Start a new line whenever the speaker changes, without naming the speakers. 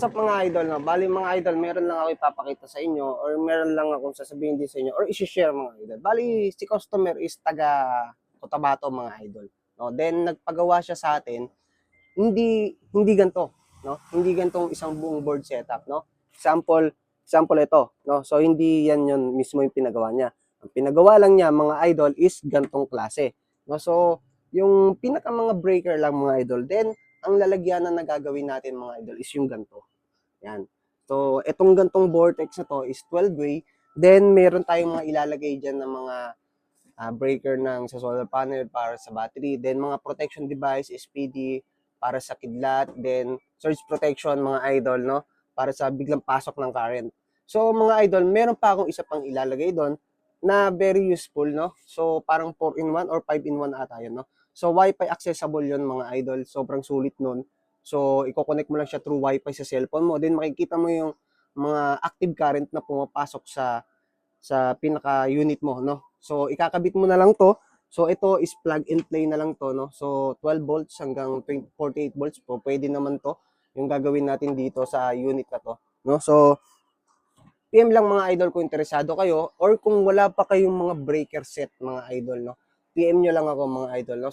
What's up mga idol, no? Bali mga idol, meron lang ako ipapakita sa inyo or meron lang akong sasabihin din sa inyo or i-share mga idol. Bali, si customer is taga Cotabato mga idol. No? Then nagpagawa siya sa atin, hindi ganto, no? Hindi gantong isang buong board setup, no? Example ito, no? So hindi yan yon mismo yung pinagawa niya. Ang pinagawa lang niya mga idol is gantong klase. No? So yung pinaka mga breaker lang mga idol. Then ang lalagyanan na gagawin natin mga idol is yung ganto. Yan. So, itong gantong vortex na to is 12 way. Then, meron tayong mga ilalagay dyan ng mga breaker ng sa solar panel para sa battery. Then, mga protection device, SPD, para sa kidlat. Then, surge protection, mga idol, no? Para sa biglang pasok ng current. So, mga idol, meron pa akong isa pang ilalagay doon na very useful, no? So, parang 4-in-1 or 5-in-1 ata yun, no? So, Wi-Fi accessible yun, mga idol. Sobrang sulit nun. So, i-connect mo lang siya through Wi-Fi sa cellphone mo. Then, makikita mo yung mga active current na pumapasok sa pinaka-unit mo, no? So, ikakabit mo na lang to. So, ito is plug and play na lang to, no? So, 12 volts hanggang 48 volts po. Pwede naman to yung gagawin natin dito sa unit na to, no? So, PM lang mga idol kung interesado kayo or kung wala pa kayong mga breaker set mga idol, no? PM nyo lang ako mga idol, no?